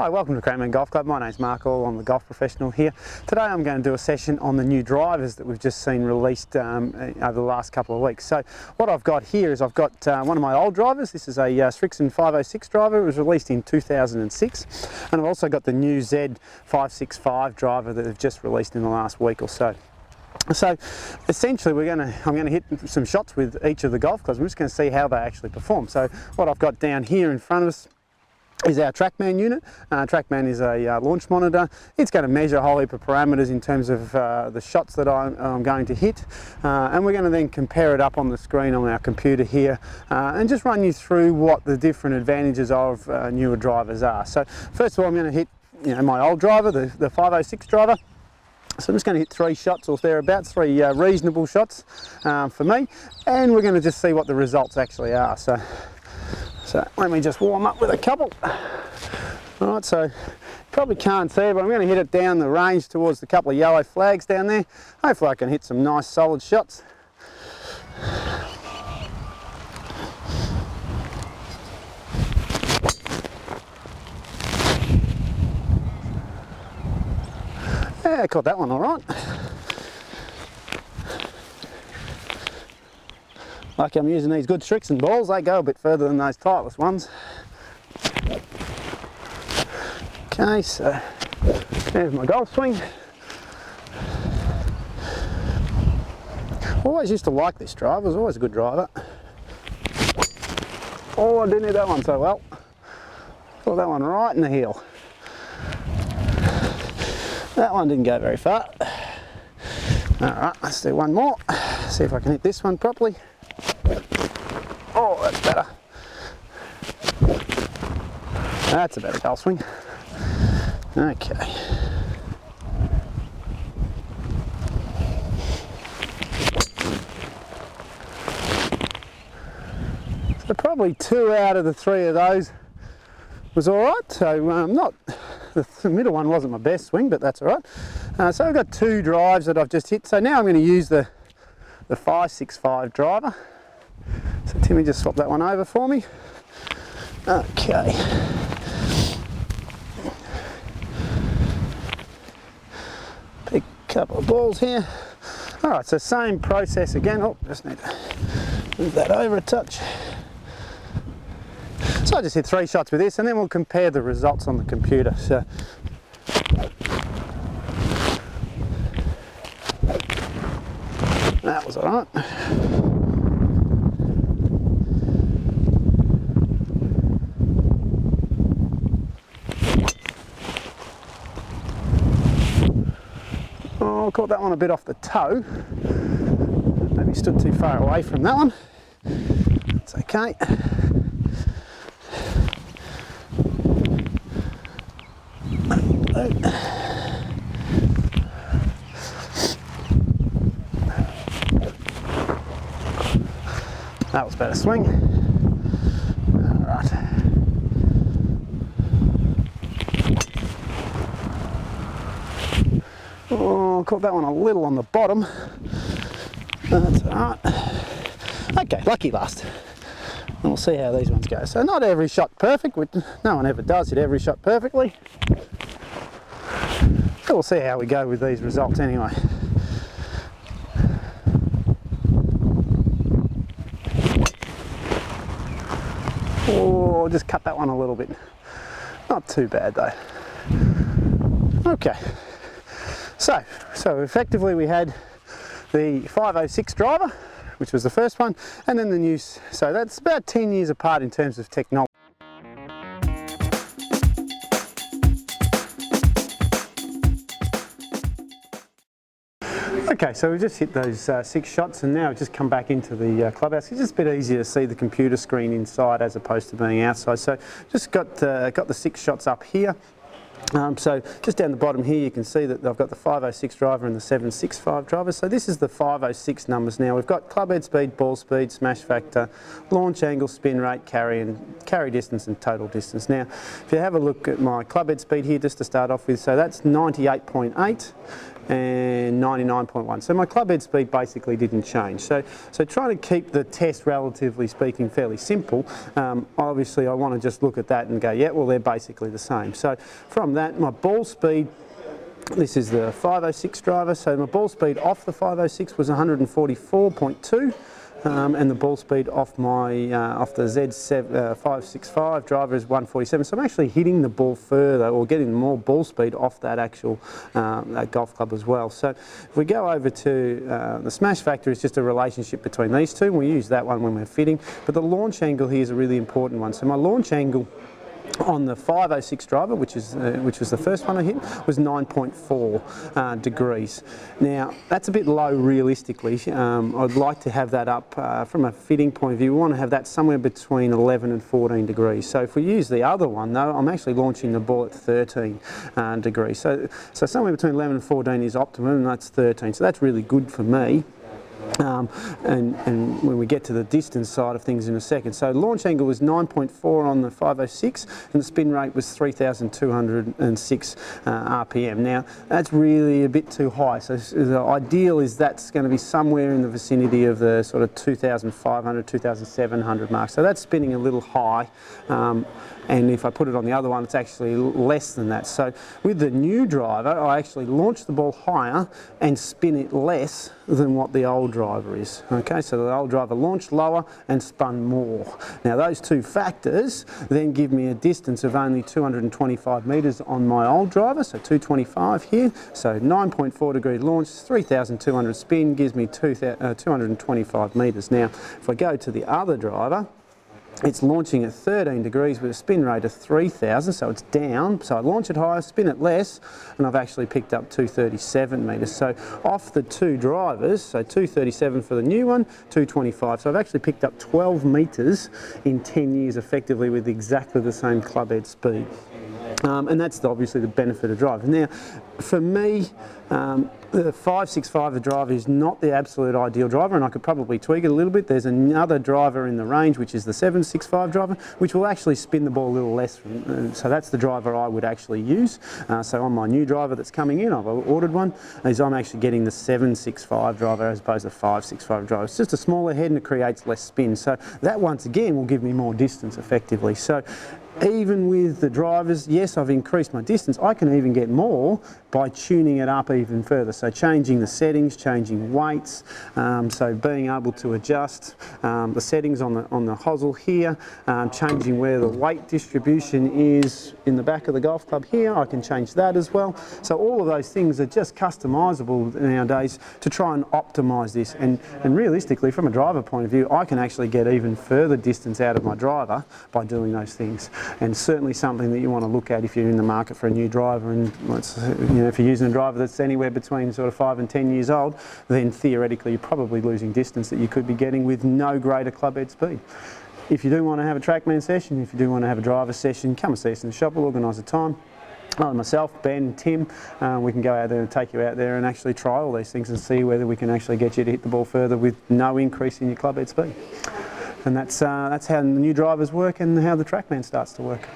Hi, welcome to Crackman Golf Club. My name's Mark All, I'm the golf professional here. Today I'm going to do a session on the new drivers that we've just seen released over the last couple of weeks. So what I've got here is I've got one of my old drivers. This is a Srixon 506 driver. It was released in 2006. And I've also got the new Z565 driver that they've just released in the last week or so. So essentially I'm going to hit some shots with each of the golf clubs. We're just going to see how they actually perform. So what I've got down here in front of us is our TrackMan unit. TrackMan is a launch monitor. It's going to measure a whole heap of parameters in terms of the shots that I'm going to hit, and we're going to then compare it up on the screen on our computer here and just run you through what the different advantages of newer drivers are. So first of all, I'm going to hit my old driver, the 506 driver. So I'm just going to hit 3 shots or thereabouts, 3 reasonable shots for me, and we're going to just see what the results actually are. So let me just warm up with a couple. All right, so you probably can't see it, but I'm going to hit it down the range towards the couple of yellow flags down there. Hopefully I can hit some nice solid shots. Yeah, I caught that one all right. Like I'm using these good Srixon balls, they go a bit further than those Titleist ones. Okay, so there's my golf swing. Always used to like this driver, it was always a good driver. Oh, I didn't hit that one so well. Got that one right in the heel. That one didn't go very far. Alright, let's do one more. See if I can hit this one properly. Oh, that's better. That's a better golf swing. Okay. So probably 2 out of the 3 of those was all right. So not the middle one wasn't my best swing, but that's all right. So I've got 2 drives that I've just hit. So now I'm going to use the 565 driver. So Timmy just swap that one over for me. Okay. Pick a couple of balls here. All right, so same process again. Oh, just need to move that over a touch. So I just hit 3 shots with this, and then we'll compare the results on the computer. So that was all right. Oh, I caught that one a bit off the toe. Maybe stood too far away from that one. It's okay. That was a better swing. All right. Oh, caught that one a little on the bottom. That's all right. Okay, lucky last. And we'll see how these ones go. So not every shot perfect. No one ever does hit every shot perfectly. But we'll see how we go with these results anyway. Oh, just cut that one a little bit. Not too bad though. Okay. So effectively we had the 506 driver, which was the first one, and then the new, so that's about 10 years apart in terms of technology. Okay, so we just hit those 6 shots, and now we've just come back into the clubhouse. It's just a bit easier to see the computer screen inside as opposed to being outside. So just got the 6 shots up here. So just down the bottom here you can see that I've got the 506 driver and the 765 driver. So this is the 506 numbers now. We've got club head speed, ball speed, smash factor, launch angle, spin rate, carry distance and total distance. Now if you have a look at my club head speed here just to start off with, so that's 98.8. and 99.1. So my club head speed basically didn't change. So trying to keep the test, relatively speaking, fairly simple. Obviously I want to just look at that and go, yeah, well, they're basically the same. So from that, my ball speed, this is the 506 driver, so my ball speed off the 506 was 144.2. And the ball speed off my off the Z565 driver is 147. So I'm actually hitting the ball further, or getting more ball speed off that actual that golf club as well. So if we go over to the smash factor, is just a relationship between these two. We use that one when we're fitting, but the launch angle here is a really important one. So my launch angle on the 506 driver, which was the first one I hit, was 9.4 degrees. Now that's a bit low realistically. I'd like to have that up from a fitting point of view. We want to have that somewhere between 11 and 14 degrees. So if we use the other one though, I'm actually launching the ball at 13 degrees. So somewhere between 11 and 14 is optimum, and that's 13. So that's really good for me. And when we get to the distance side of things in a second. So launch angle was 9.4 on the 506 and the spin rate was 3,206 RPM. Now that's really a bit too high, so the ideal is that's going to be somewhere in the vicinity of the sort of 2,500, 2,700 mark. So that's spinning a little high. And if I put it on the other one, it's actually less than that. So with the new driver, I actually launch the ball higher and spin it less than what the old driver is. Okay, so the old driver launched lower and spun more. Now those two factors then give me a distance of only 225 metres on my old driver, so 225 here. So 9.4 degree launch, 3,200 spin gives me 225 metres. Now if I go to the other driver, it's launching at 13 degrees with a spin rate of 3,000, so it's down. So I launch it higher, spin it less, and I've actually picked up 237 metres. So off the two drivers, so 237 for the new one, 225. So I've actually picked up 12 metres in 10 years effectively with exactly the same club head speed. And that's obviously the benefit of driving. Now, for me, the 565 driver is not the absolute ideal driver, and I could probably tweak it a little bit. There's another driver in the range, which is the 765 driver, which will actually spin the ball a little less. So that's the driver I would actually use. So on my new driver that's coming in, I've ordered one, is I'm actually getting the 765 driver as opposed to the 565 driver. It's just a smaller head and it creates less spin. So that once again will give me more distance effectively. So even with the drivers, yes, I've increased my distance. I can even get more by tuning it up even further. So changing the settings, changing weights, so being able to adjust the settings on the hosel here, changing where the weight distribution is in the back of the golf club here. I can change that as well. So all of those things are just customizable nowadays to try and optimize this. And realistically, from a driver point of view, I can actually get even further distance out of my driver by doing those things. And certainly something that you want to look at if you're in the market for a new driver. And if you're using a driver that's anywhere between sort of 5 and 10 years old, then theoretically you're probably losing distance that you could be getting with no greater club head speed. If you do want to have a TrackMan session, if you do want to have a driver session, come and see us in the shop. We'll organise a time. Myself, Ben, Tim, we can go out there and take you out there and actually try all these things and see whether we can actually get you to hit the ball further with no increase in your club head speed. And that's how the new drivers work and how the TrackMan starts to work.